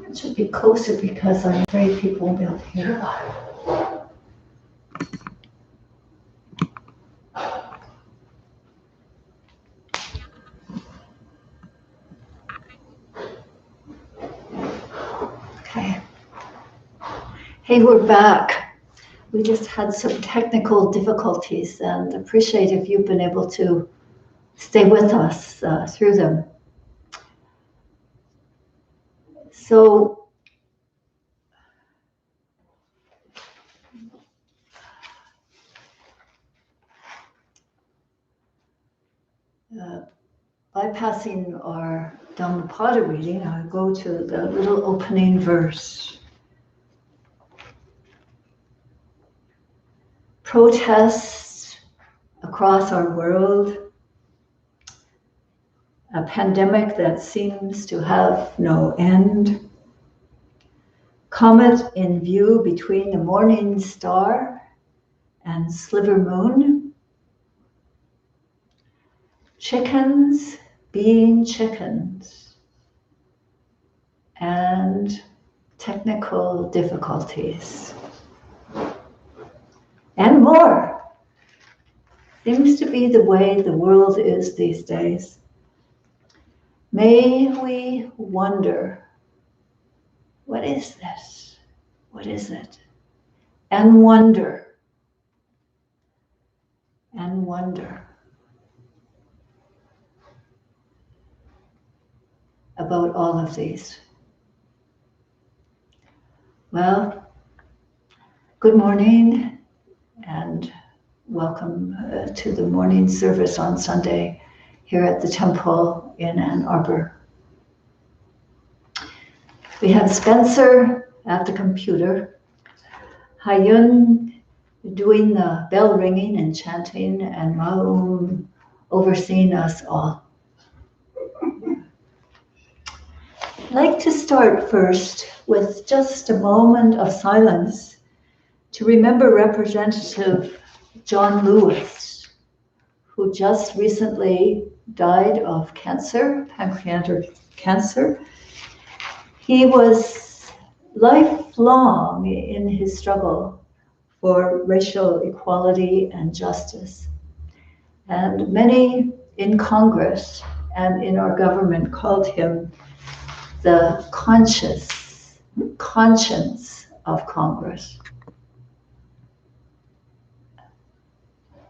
It should be closer because I'm afraid people won't be able to hear. Okay. Hey, we're back. We just had some technical difficulties and appreciate if you've been able to stay with us through them. So, bypassing our Dhammapada reading, I'll go to the little opening verse. Protests across our world, a pandemic that seems to have no end, comet in view between the morning star and sliver moon, chickens being chickens, and technical difficulties, and more. Seems to be the way the world is these days. May we wonder, what is this? What is it? And wonder about all of these. Well, good morning and welcome to the morning service on Sunday here at the temple in Ann Arbor. We have Spencer at the computer, Hayun doing the bell ringing and chanting, and Maum overseeing us all. I'd like to start first with just a moment of silence to remember Representative John Lewis, who just recently died of cancer, pancreatic cancer. He was lifelong in his struggle for racial equality and justice. And many in Congress and in our government called him the conscience of Congress.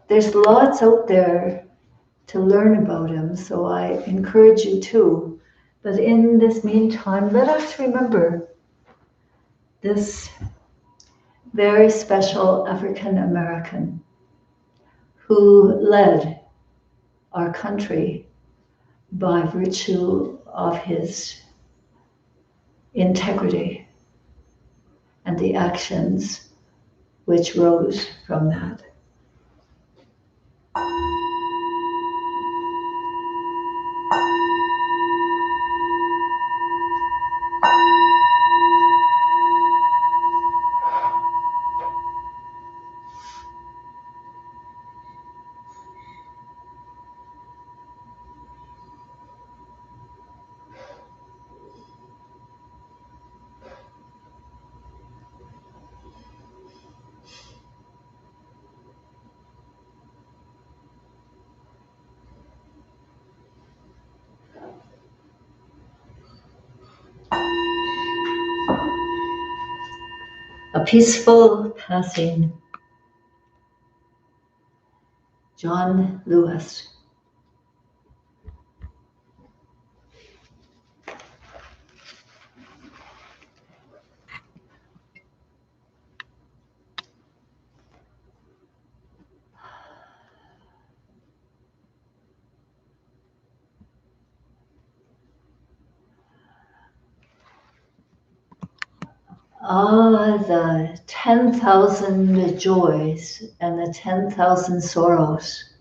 There's lots out there to learn about him, so I encourage you to. But in this meantime, let us remember this very special African American who led our country by virtue of his integrity and the actions which rose from that. A peaceful passing. John Lewis. Ah, the 10,000 joys and the 10,000 sorrows.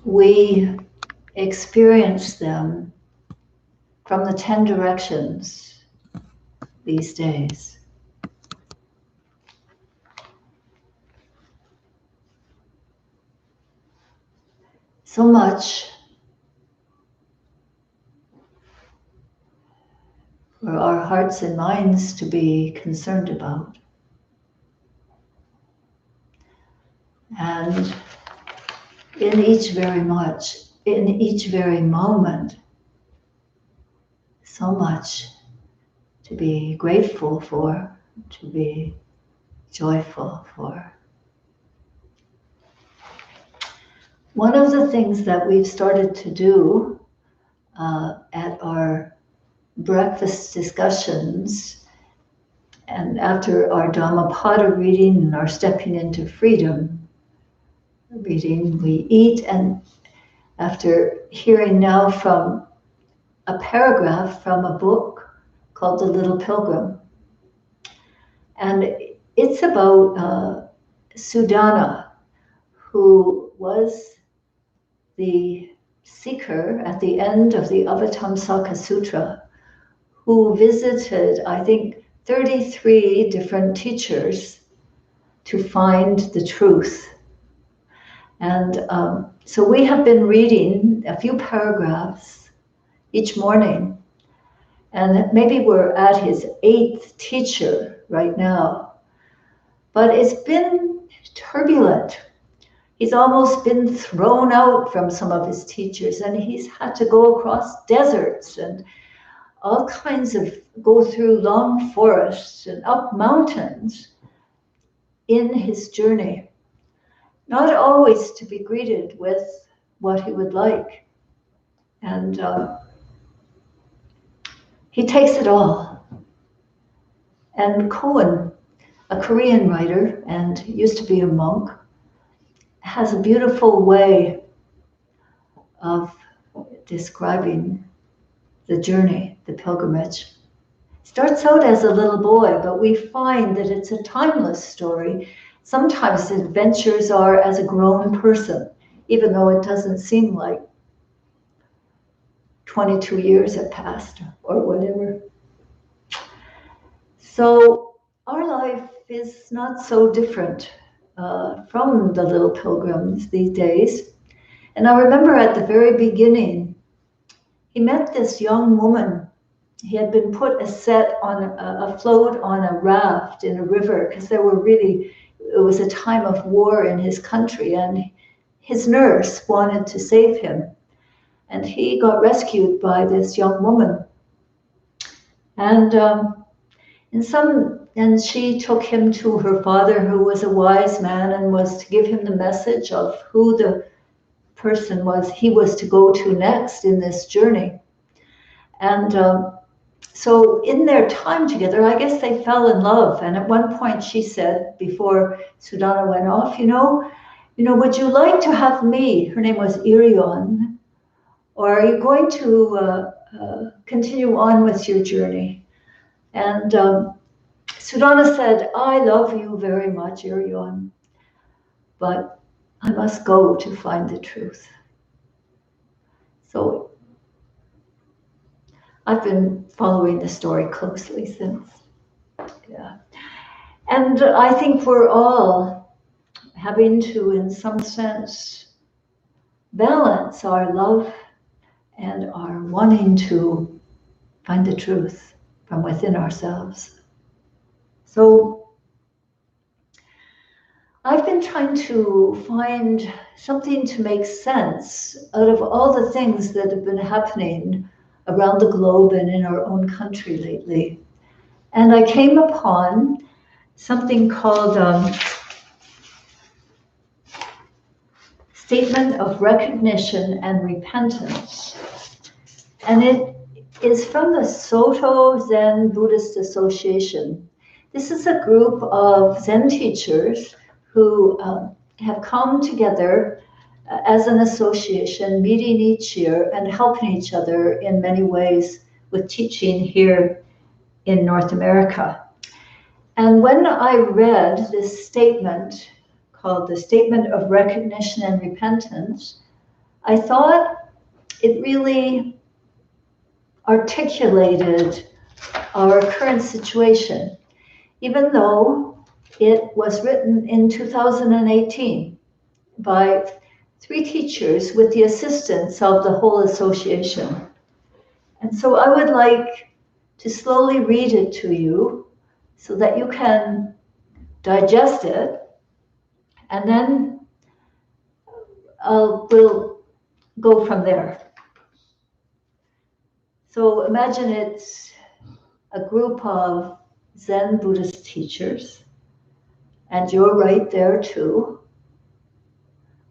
We experience them from the 10 directions these days. So much for our hearts and minds to be concerned about. And in each very moment, so much to be grateful for, to be joyful for. One of the things that we've started to do at our breakfast discussions and after our Dhammapada reading and our Stepping into Freedom reading, we eat, and after hearing now from a paragraph from a book called The Little Pilgrim. And it's about Sudana, who was the seeker at the end of the Avatamsaka Sutra, who visited, I think, 33 different teachers to find the truth. And so we have been reading a few paragraphs each morning. And maybe we're at his 8th teacher right now. But it's been turbulent. He's almost been thrown out from some of his teachers, and he's had to go across deserts and all kinds of, go through long forests and up mountains in his journey. Not always to be greeted with what he would like. And he takes it all. And Koen, a Korean writer and used to be a monk, has a beautiful way of describing the journey, the pilgrimage. Starts out as a little boy, but we find that it's a timeless story. Sometimes the adventures are as a grown person, even though it doesn't seem like 22 years have passed or whatever. So our life is not so different from the little pilgrims these days. And I remember at the very beginning, he met this young woman. He had been put afloat on a raft in a river because it was a time of war in his country, and his nurse wanted to save him. And he got rescued by this young woman. And she took him to her father, who was a wise man, and was to give him the message of who the person was he was to go to next in this journey. And so in their time together, I guess they fell in love. And at one point she said, before Sudana went off, you know, would you like to have me? Her name was Irion. Or are you going to continue on with your journey? And Sudana said, I love you very much, Irion, but I must go to find the truth. So I've been following the story closely since. Yeah. And I think we're all having to, in some sense, balance our love and our wanting to find the truth from within ourselves. So I've been trying to find something to make sense out of all the things that have been happening around the globe and in our own country lately. And I came upon something called Statement of Recognition and Repentance. And it is from the Soto Zen Buddhist Association. This is a group of Zen teachers who have come together as an association, meeting each year and helping each other in many ways with teaching here in North America. And when I read this statement called the Statement of Recognition and Repentance, I thought it really articulated our current situation, even though it was written in 2018 by 3 teachers with the assistance of the whole association. And so I would like to slowly read it to you so that you can digest it, and then we'll go from there. So imagine it's a group of Zen Buddhist teachers, and you're right there too.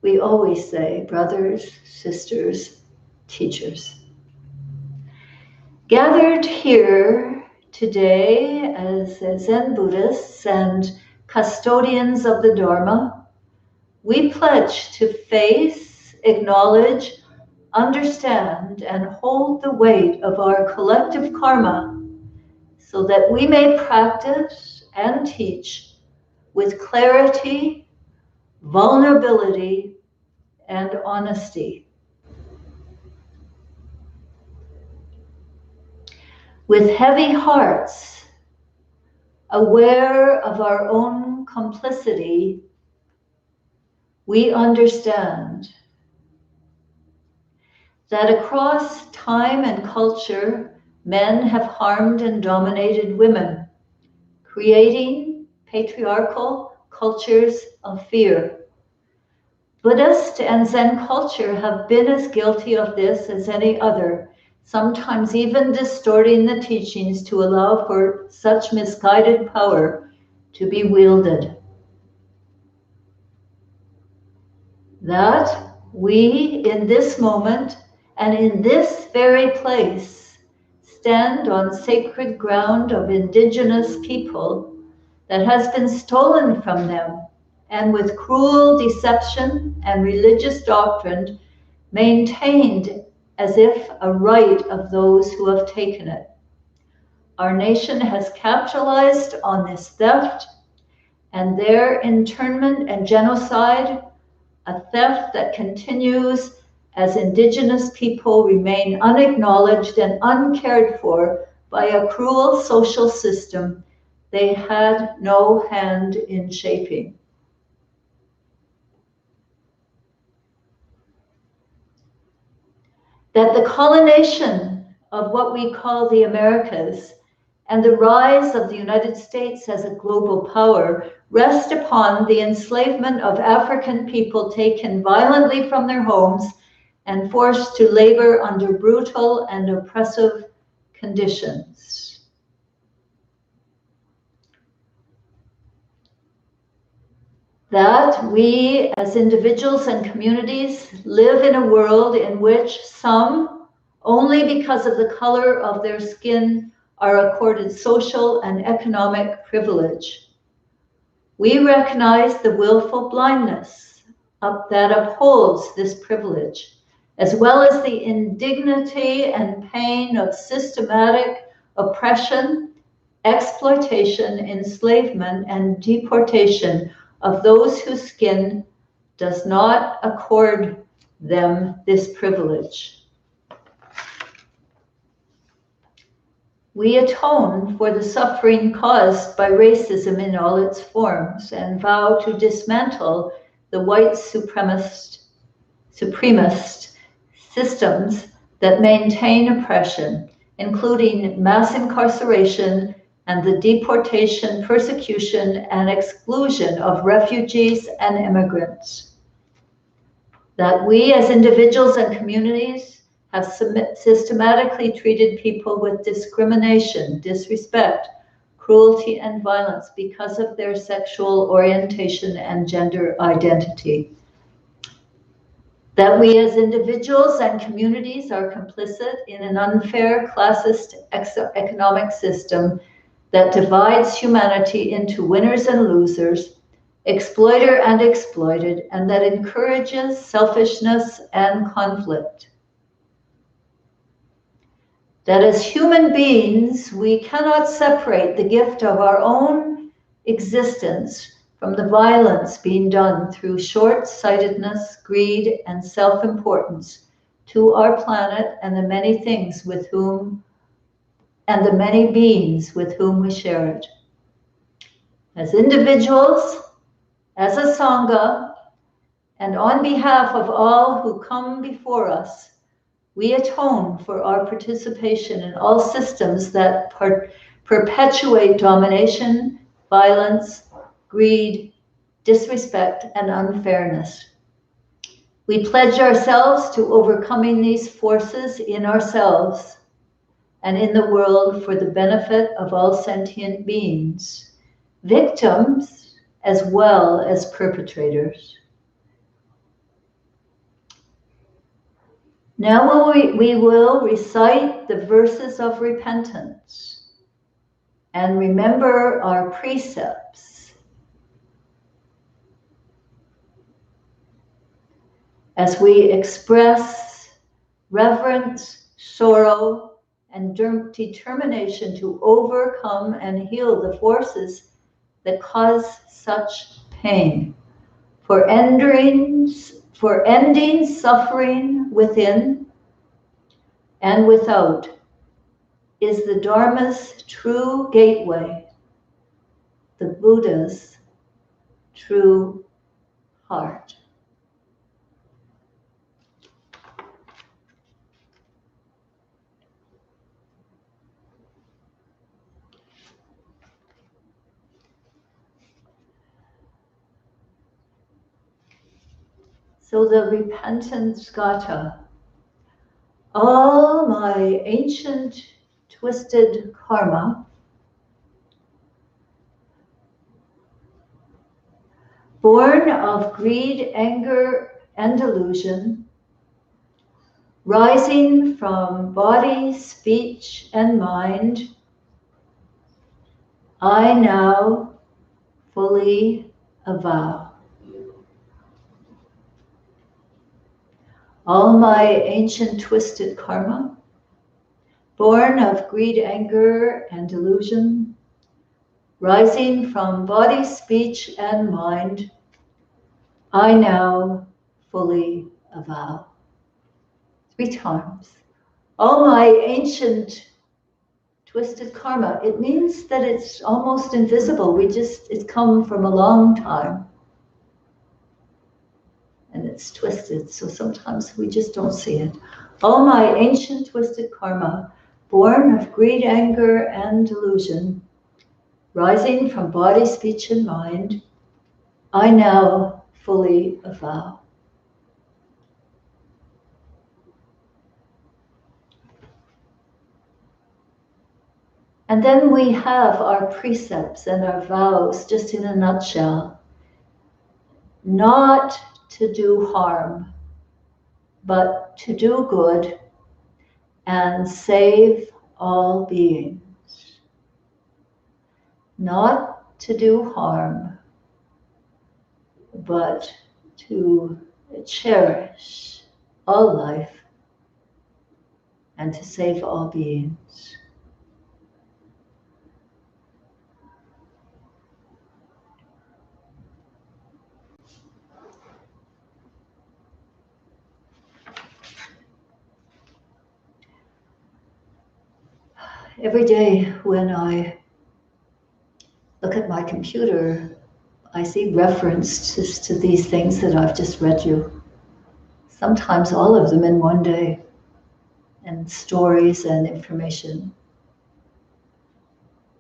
We always say brothers, sisters, teachers. Gathered here today as Zen Buddhists and custodians of the Dharma, we pledge to face, acknowledge, understand, and hold the weight of our collective karma so that we may practice and teach with clarity, vulnerability, and honesty. With heavy hearts, aware of our own complicity, we understand that across time and culture, men have harmed and dominated women, creating patriarchal cultures of fear. Buddhist and Zen culture have been as guilty of this as any other, sometimes even distorting the teachings to allow for such misguided power to be wielded. That we, in this moment and in this very place, stand on sacred ground of indigenous people that has been stolen from them, and with cruel deception and religious doctrine maintained as if a right of those who have taken it. Our nation has capitalized on this theft and their internment and genocide, a theft that continues as indigenous people remain unacknowledged and uncared for by a cruel social system they had no hand in shaping. That the colonization of what we call the Americas and the rise of the United States as a global power rest upon the enslavement of African people taken violently from their homes and forced to labor under brutal and oppressive conditions. That we as individuals and communities live in a world in which some, only because of the color of their skin, are accorded social and economic privilege. We recognize the willful blindness that upholds this privilege, as well as the indignity and pain of systematic oppression, exploitation, enslavement, and deportation of those whose skin does not accord them this privilege. We atone for the suffering caused by racism in all its forms and vow to dismantle the white supremacist systems that maintain oppression, including mass incarceration and the deportation, persecution, and exclusion of refugees and immigrants. That we as individuals and communities have systematically treated people with discrimination, disrespect, cruelty, and violence because of their sexual orientation and gender identity. That we as individuals and communities are complicit in an unfair classist economic system that divides humanity into winners and losers, exploiter and exploited, and that encourages selfishness and conflict. That as human beings, we cannot separate the gift of our own existence from the violence being done through short-sightedness, greed, and self-importance to our planet and the many things with whom and the many beings with whom we share it. As individuals, as a Sangha, and on behalf of all who come before us, We atone for our participation in all systems that perpetuate domination, violence, greed, disrespect, and unfairness. We pledge ourselves to overcoming these forces in ourselves and in the world for the benefit of all sentient beings, victims as well as perpetrators. Now we will recite the verses of repentance and remember our precepts as we express reverence, sorrow, and determination to overcome and heal the forces that cause such pain, for ending suffering within and without is the Dharma's true gateway, the Buddha's true heart. So the repentance gatha. All my ancient twisted karma, born of greed, anger, and delusion, rising from body, speech, and mind, I now fully avow. All my ancient twisted karma, born of greed, anger, and delusion, rising from body, speech, and mind, I now fully avow. 3 times. All my ancient twisted karma, it means that it's almost invisible. It's come from a long time. And it's twisted, so sometimes we just don't see it. All my ancient twisted karma, born of greed, anger, and delusion, rising from body, speech, and mind, I now fully avow. And then we have our precepts and our vows, just in a nutshell. Not to do harm, but to do good and save all beings. Not to do harm, but to cherish all life and to save all beings. Every day when I look at my computer, I see references to these things that I've just read you. Sometimes all of them in one day, and stories and information.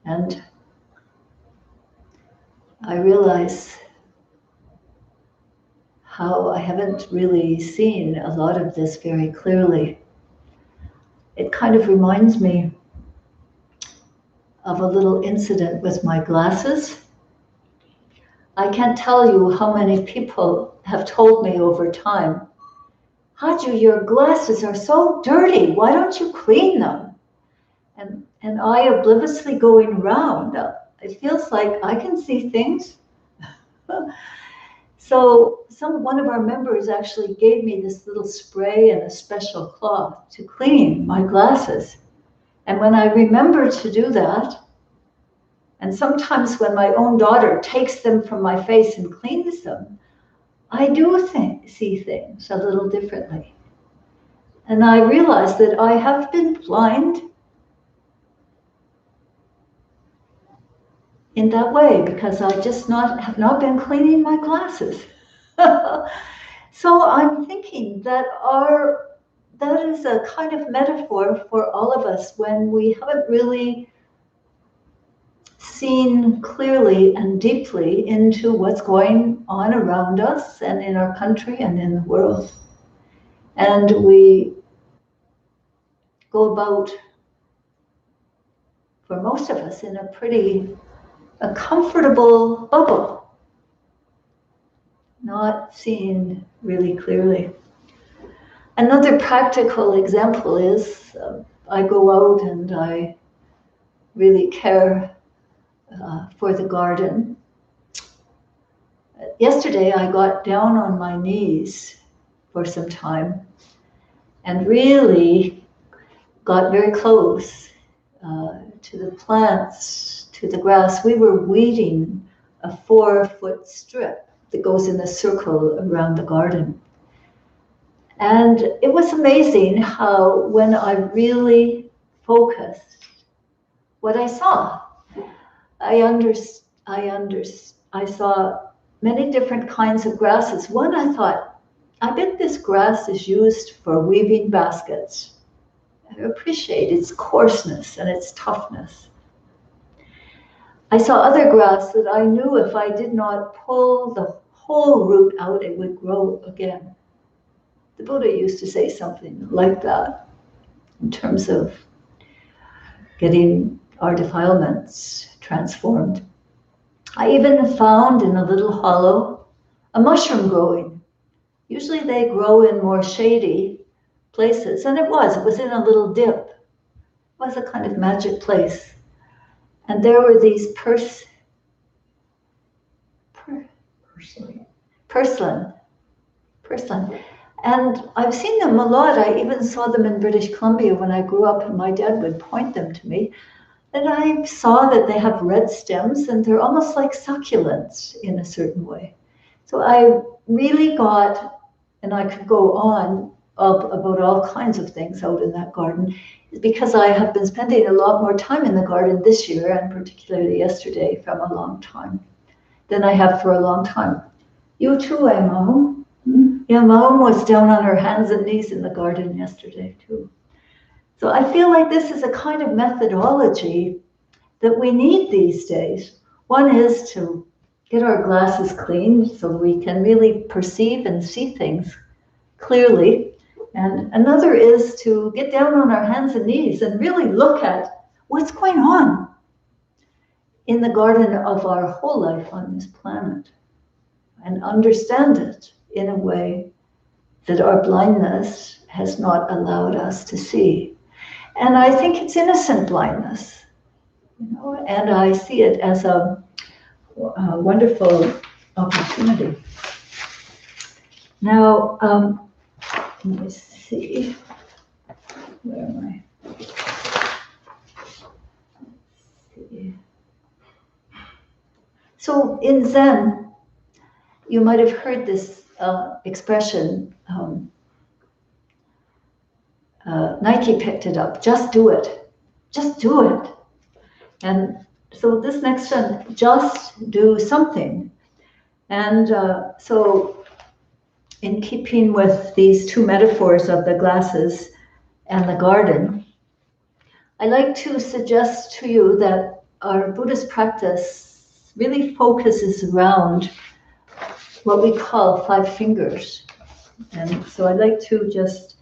And I realize how I haven't really seen a lot of this very clearly. It kind of reminds me of a little incident with my glasses. I can't tell you how many people have told me over time, Haju, your glasses are so dirty, why don't you clean them? And I obliviously going round, it feels like I can see things. So one of our members actually gave me this little spray and a special cloth to clean my glasses. And when I remember to do that, and sometimes when my own daughter takes them from my face and cleans them, I do see things a little differently. And I realize that I have been blind in that way because I just have not been cleaning my glasses. So I'm thinking that our that is a kind of metaphor for all of us when we haven't really seen clearly and deeply into what's going on around us and in our country and in the world. And we go about, for most of us, in a comfortable bubble, not seeing really clearly. Another practical example is I go out and I really care for the garden. Yesterday I got down on my knees for some time and really got very close to the plants, to the grass. We were weeding a 4-foot strip that goes in a circle around the garden. And it was amazing how, when I really focused, what I saw, I saw many different kinds of grasses. One, I thought, I bet this grass is used for weaving baskets. I appreciate its coarseness and its toughness. I saw other grass that I knew if I did not pull the whole root out, it would grow again. The Buddha used to say something like that in terms of getting our defilements transformed. I even found in a little hollow a mushroom growing. Usually they grow in more shady places, and it was in a little dip. It was a kind of magic place. And there were these purslane. And I've seen them a lot. I even saw them in British Columbia when I grew up, and my dad would point them to me. And I saw that they have red stems, and they're almost like succulents in a certain way. So I really got, and I could go on about all kinds of things out in that garden, because I have been spending a lot more time in the garden this year, and particularly yesterday, from a long time, than I have for a long time. You too, Emma. Yeah, Mom was down on her hands and knees in the garden yesterday too. So I feel like this is a kind of methodology that we need these days. One is to get our glasses clean so we can really perceive and see things clearly. And another is to get down on our hands and knees and really look at what's going on in the garden of our whole life on this planet and understand it in a way that our blindness has not allowed us to see. And I think it's innocent blindness, and I see it as a wonderful opportunity. Now, let me see, where am I? So in Zen, you might have heard this expression, Nike picked it up, just do it, just do it. And so this next one, just do something. And so in keeping with these two metaphors of the glasses and the garden, I like to suggest to you that our Buddhist practice really focuses around what we call 5 fingers. And so I'd like to just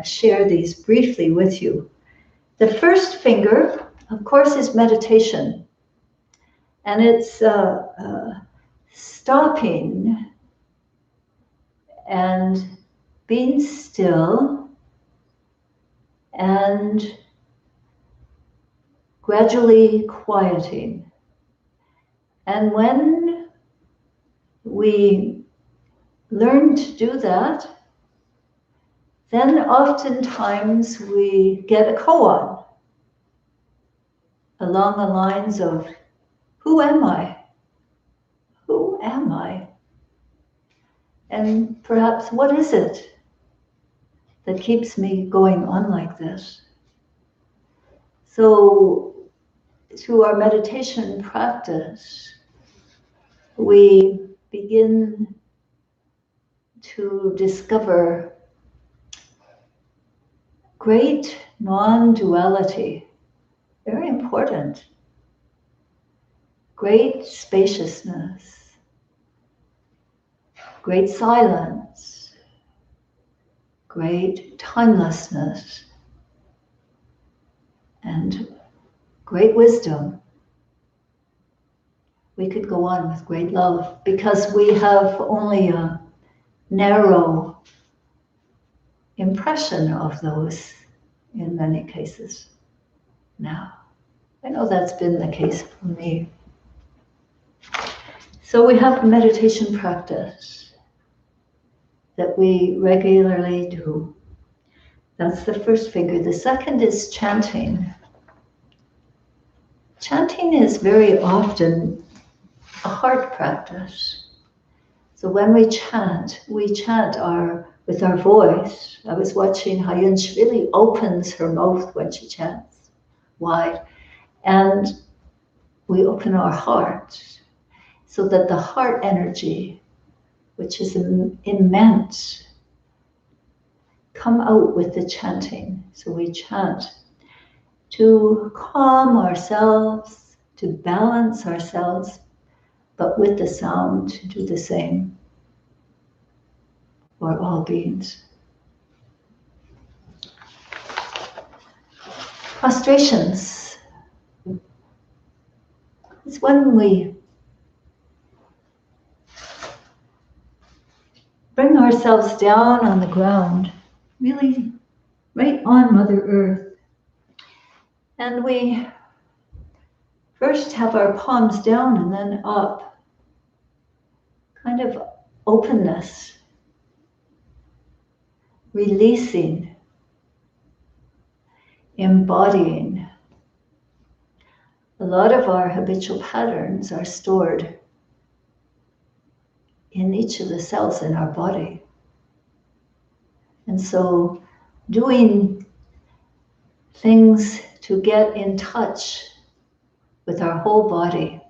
share these briefly with you. The first finger, of course, is meditation. And it's stopping and being still and gradually quieting. And when we learn to do that, then oftentimes we get a koan along the lines of, who am I? Who am I? And perhaps, what is it that keeps me going on like this? So through our meditation practice, we begin to discover great non-duality, very important, great spaciousness, great silence, great timelessness, and great wisdom. We could go on with great love because we have only a narrow impression of those in many cases now. I know that's been the case for me. So we have a meditation practice that we regularly do. That's the first figure. The second is chanting. Chanting is very often a heart practice. So when we chant with our voice. I was watching how Yunch really opens her mouth when she chants wide. And we open our heart so that the heart energy, which is immense, come out with the chanting. So we chant to calm ourselves, to balance ourselves, but with the sound to do the same for all beings. Prostrations is when we bring ourselves down on the ground, really right on Mother Earth. And we first have our palms down and then up, kind of openness, releasing, embodying. A lot of our habitual patterns are stored in each of the cells in our body. And so doing things to get in touch with our whole body,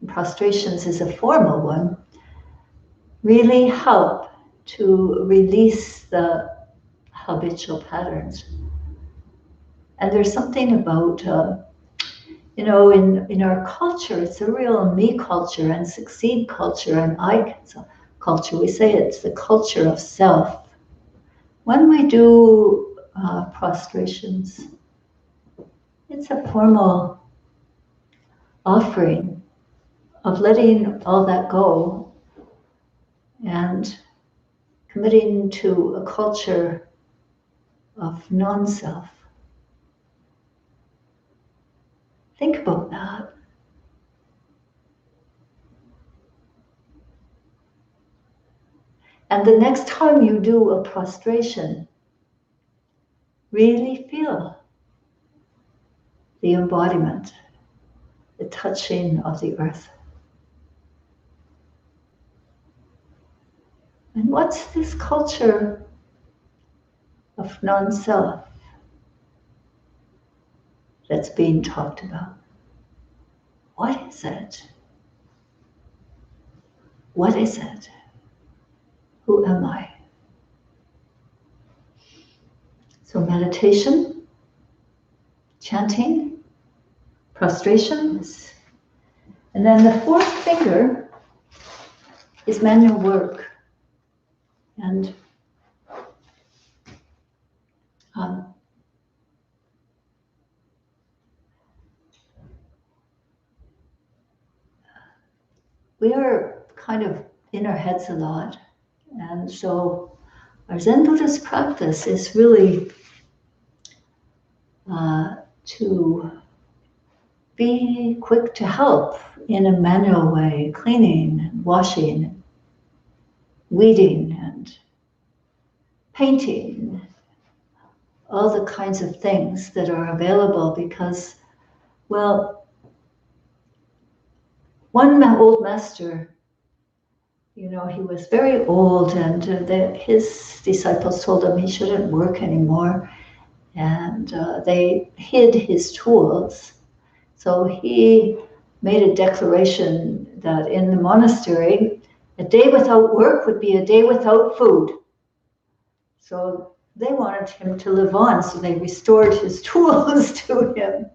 prostrations is a formal one, really help to release the habitual patterns. And there's something about, in our culture, it's a real me culture and succeed culture and I culture. We say it's the culture of self. When we do prostrations, it's a formal offering of letting all that go and committing to a culture of non-self. Think about that. And the next time you do a prostration, really feel the embodiment, the touching of the earth. And what's this culture of non-self that's being talked about? What is it? What is it? Who am I? So meditation, chanting, prostrations, and then the fourth finger is manual work. And we are kind of in our heads a lot. And so our Zen Buddhist practice is really to be quick to help in a manual way, cleaning, washing, weeding, and painting, all the kinds of things that are available because, well, one old master, he was very old and his disciples told him he shouldn't work anymore. And they hid his tools. So he made a declaration that in the monastery, a day without work would be a day without food. So they wanted him to live on, so they restored his tools to him.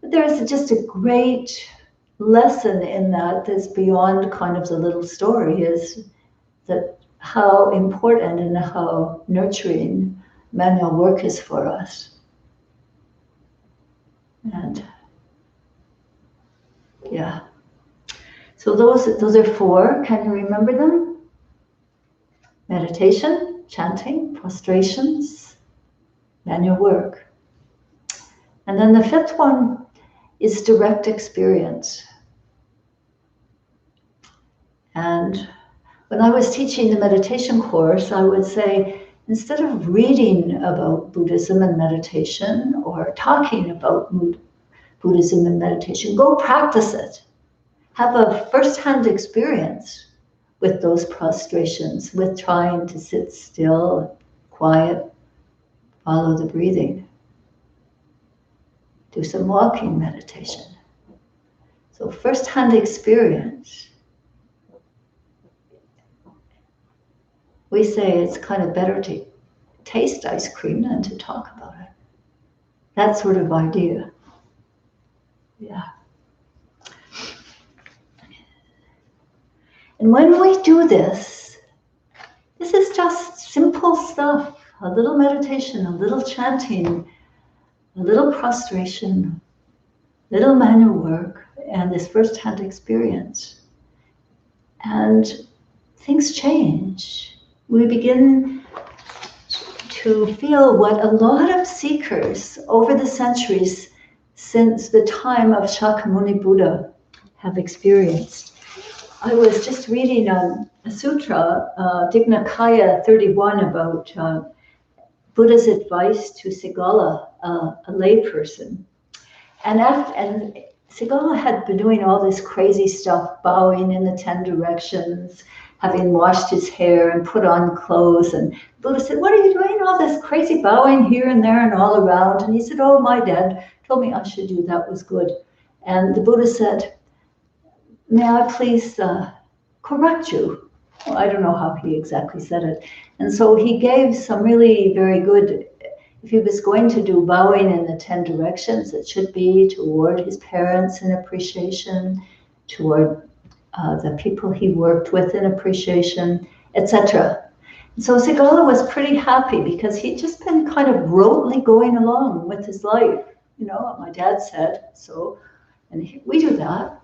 But there's just a great lesson in that that's beyond kind of the little story, is that how important and how nurturing manual work is for us. And yeah. So those are 4. Can you remember them? Meditation, chanting, prostrations, manual work. And then the 5th one is direct experience. And when I was teaching the meditation course, I would say, instead of reading about Buddhism and meditation or talking about Buddhism and meditation, go practice it. Have a first-hand experience with those prostrations, with trying to sit still, quiet, follow the breathing. Do some walking meditation. So first-hand experience. We say it's kind of better to taste ice cream than to talk about it. That sort of idea. Yeah. And when we do this, this is just simple stuff. A little meditation, a little chanting, a little prostration, little manual work, and this first-hand experience. And things change. We begin to feel what a lot of seekers over the centuries since the time of Shakyamuni Buddha have experienced. I was just reading a sutra, Dignikaya 31, about Buddha's advice to Sigala, a layperson. And Sigala had been doing all this crazy stuff, bowing in the 10 directions, having washed his hair and put on clothes. And Buddha said, "What are you doing? All this crazy bowing here and there and all around." And he said, "Oh, my dad told me I should do that, was good." And the Buddha said, "May I please correct you?" Well, I don't know how he exactly said it. And so he gave some really very good, if he was going to do bowing in the 10 directions, it should be toward his parents in appreciation, toward the people he worked with in appreciation, etc. So Sigala was pretty happy because he'd just been kind of rotely going along with his life. You know, what my dad said, so, and we do that.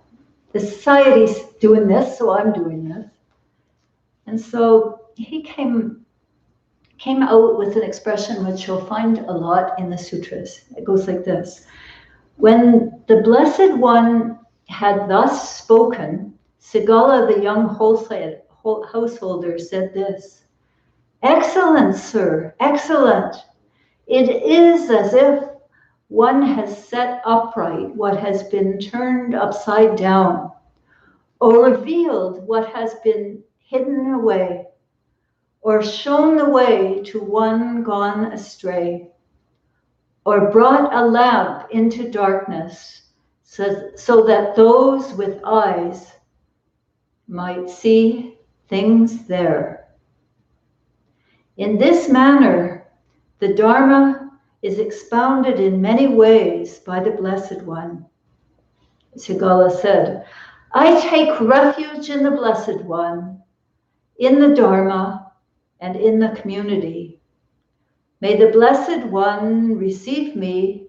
The society's doing this, so I'm doing this. And so he came out with an expression which you'll find a lot in the sutras. It goes like this. When the Blessed One had thus spoken, Sigala, the young householder, said this: "Excellent, sir, excellent. It is as if one has set upright what has been turned upside down, or revealed what has been hidden away, or shown the way to one gone astray, or brought a lamp into darkness, so that those with eyes might see things there. In this manner, the Dharma is expounded in many ways by the Blessed One." Sigala said, "I take refuge in the Blessed One, in the Dharma, and in the community. May the Blessed One receive me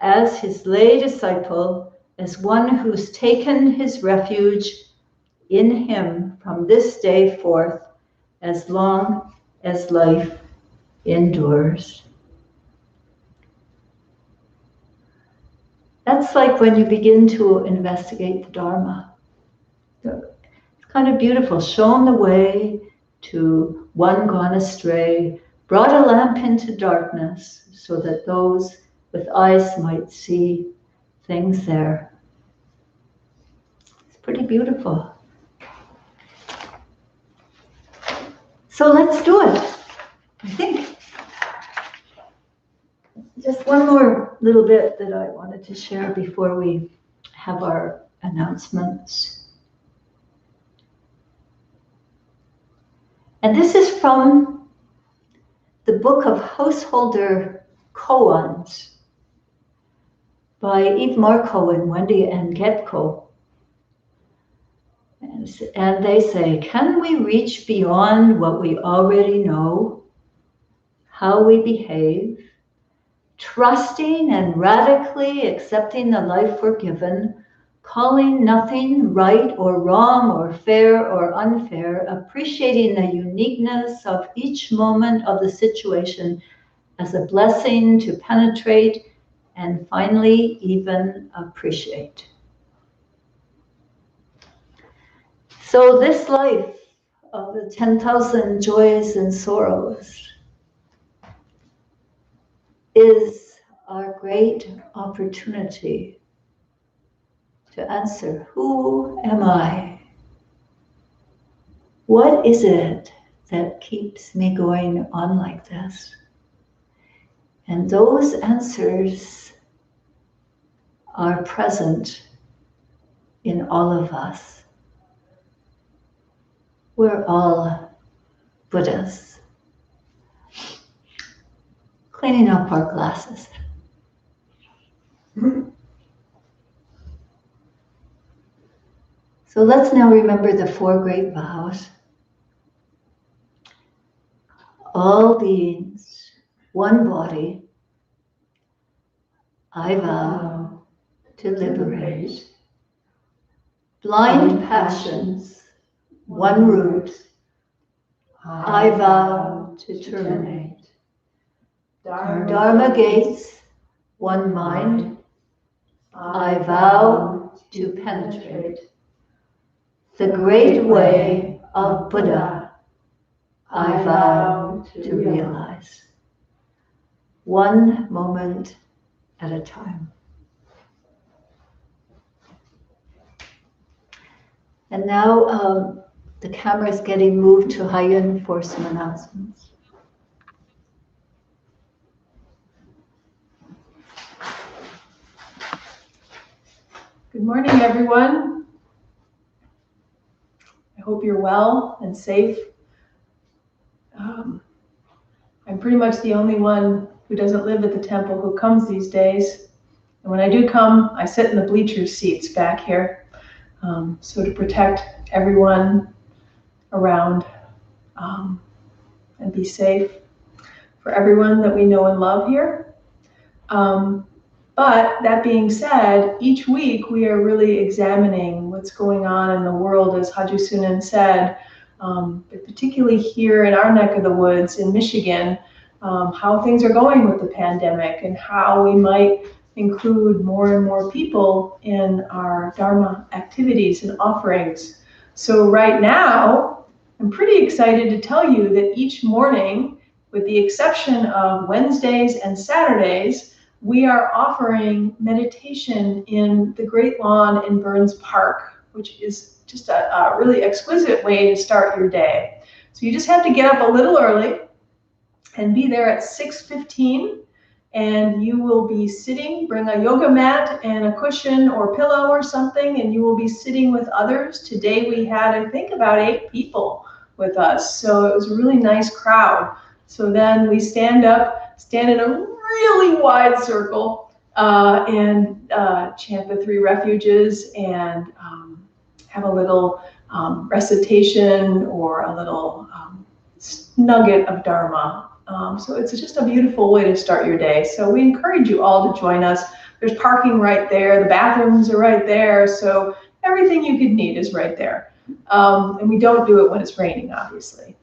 as his lay disciple, as one who's taken his refuge in him from this day forth, as long as life endures." That's like when you begin to investigate the Dharma. It's kind of beautiful. Shown the way to one gone astray, brought a lamp into darkness so that those with eyes might see things there. It's pretty beautiful. So let's do it, I think. Just one more little bit that I wanted to share before we have our announcements. And this is from the book of Householder Koans by Eve Marco and Wendy N. Getko. And they say, can we reach beyond what we already know, how we behave, trusting and radically accepting the life we're given, calling nothing right or wrong or fair or unfair, appreciating the uniqueness of each moment of the situation as a blessing to penetrate and finally even appreciate. So this life of the 10,000 joys and sorrows is our great opportunity to answer, who am I? What is it that keeps me going on like this? And those answers are present in all of us. We're all Buddhas. Cleaning up our glasses. So let's now remember the four great vows. All beings, one body, I vow to liberate. Blind passions, one root, I vow to terminate. Dharma gates, one mind, I vow to penetrate. The great way of Buddha, I vow to realize. One moment at a time. And now the camera is getting moved to Haiyun for some announcements. Good morning, everyone. I hope you're well and safe. I'm pretty much the only one who doesn't live at the temple who comes these days. And when I do come, I sit in the bleacher seats back here. So to protect everyone around and be safe for everyone that we know and love here. But that being said, each week we are really examining what's going on in the world, as Haji Sunan said, but particularly here in our neck of the woods in Michigan, how things are going with the pandemic and how we might include more and more people in our Dharma activities and offerings. So right now, I'm pretty excited to tell you that each morning, with the exception of Wednesdays and Saturdays, we are offering meditation in the Great Lawn in Burns Park, which is just a really exquisite way to start your day. So you just have to get up a little early and be there at 6:15, and you will be sitting, bring a yoga mat and a cushion or pillow or something, and you will be sitting with others. Today we had, I think, about 8 people with us, so it was a really nice crowd. So then we stand in a really wide circle and chant the 3 refuges and have a little recitation or a little nugget of Dharma. So it's just a beautiful way to start your day. So we encourage you all to join us. There's parking right there. The bathrooms are right there. So everything you could need is right there. And we don't do it when it's raining, obviously.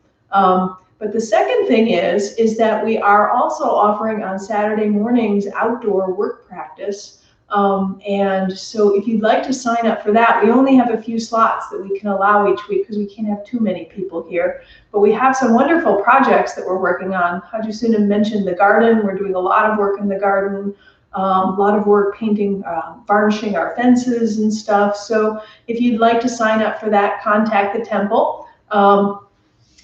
But the second thing is that we are also offering on Saturday mornings outdoor work practice. And so if you'd like to sign up for that, we only have a few slots that we can allow each week because we can't have too many people here. But we have some wonderful projects that we're working on. Haji Sunan mentioned the garden. We're doing a lot of work in the garden, a lot of work painting, varnishing our fences and stuff. So if you'd like to sign up for that, contact the temple.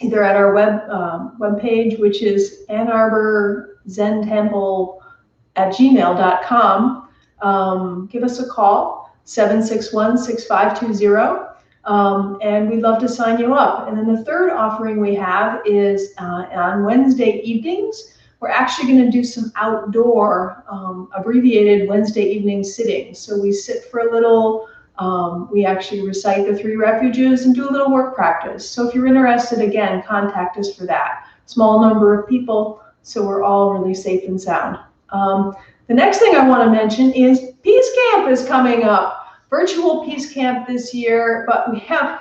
Either at our webpage, which is AnnArborZenTemple@gmail.com. Give us a call, 761-6520, and we'd love to sign you up. And then the third offering we have is on Wednesday evenings. We're actually going to do some outdoor abbreviated Wednesday evening sittings. So we sit for a little, we actually recite the 3 refuges and do a little work practice. So if you're interested, again, contact us for that. Small number of people, so we're all really safe and sound. The next thing I want to mention is Peace Camp is coming up. Virtual Peace Camp this year, but we have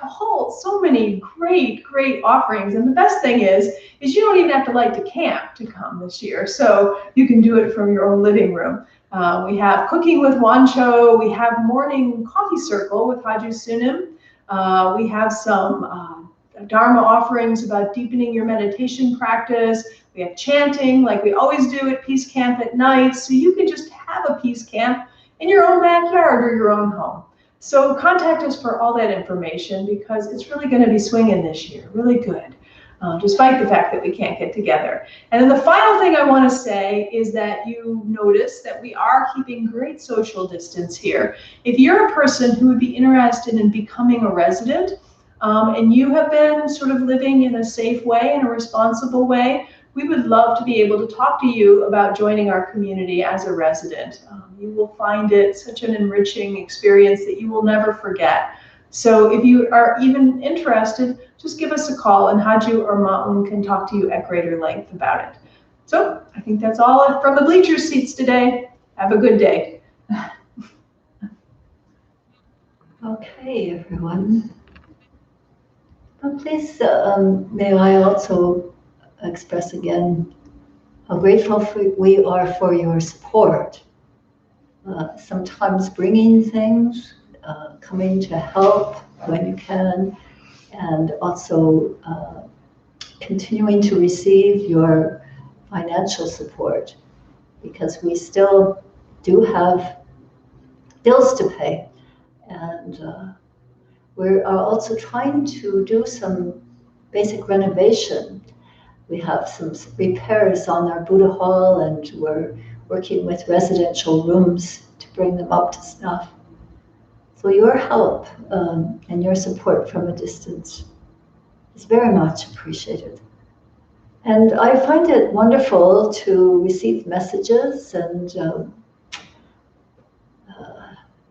so many great offerings. And the best thing is you don't even have to like to camp to come this year. So you can do it from your own living room. We have Cooking with Wancho. We have Morning Coffee Circle with Haju Sunim. We have some Dharma offerings about deepening your meditation practice. We have chanting like we always do at Peace Camp at night. So you can just have a Peace Camp in your own backyard or your own home. So contact us for all that information because it's really going to be swinging this year, really good, despite the fact that we can't get together. And then the final thing I want to say is that you notice that we are keeping great social distance here. If you're a person who would be interested in becoming a resident, and you have been sort of living in a safe way, in a responsible way, we would love to be able to talk to you about joining our community as a resident. You will find it such an enriching experience that you will never forget. So if you are even interested, just give us a call and Haju or Ma'un can talk to you at greater length about it. So I think that's all from the bleacher seats today. Have a good day. Okay, everyone. Well, please, may I also express again how grateful we are for your support. Sometimes bringing things, coming to help when you can, and also continuing to receive your financial support, because we still do have bills to pay, and we're also trying to do some basic renovation. We have some repairs on our Buddha Hall, and we're working with residential rooms to bring them up to snuff. So your help and your support from a distance is very much appreciated. And I find it wonderful to receive messages and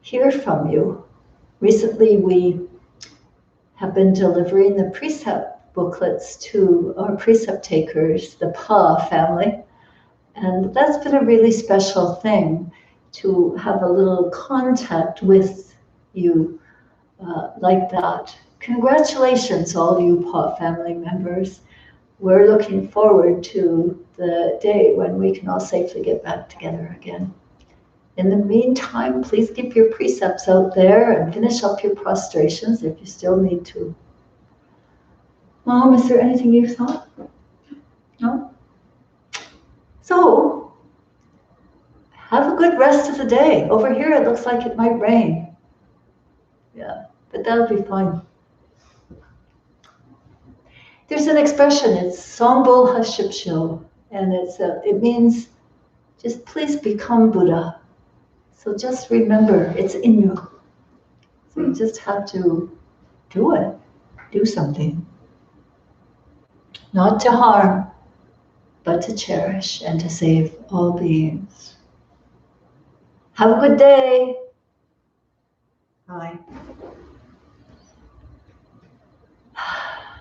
hear from you. Recently, we have been delivering the precept booklets to our precept takers, the Pa family. And that's been a really special thing, to have a little contact with you like that. Congratulations, all you Pa family members. We're looking forward to the day when we can all safely get back together again. In the meantime, please keep your precepts out there and finish up your prostrations if you still need to. Mom, is there anything you thought? No? So, have a good rest of the day. Over here, it looks like it might rain. Yeah, but that'll be fine. There's an expression, it's Songbol Hashipsho, and it means just please become Buddha. So just remember, it's in you. So you just have to do it, do something. Not to harm, but to cherish and to save all beings. Have a good day. Bye.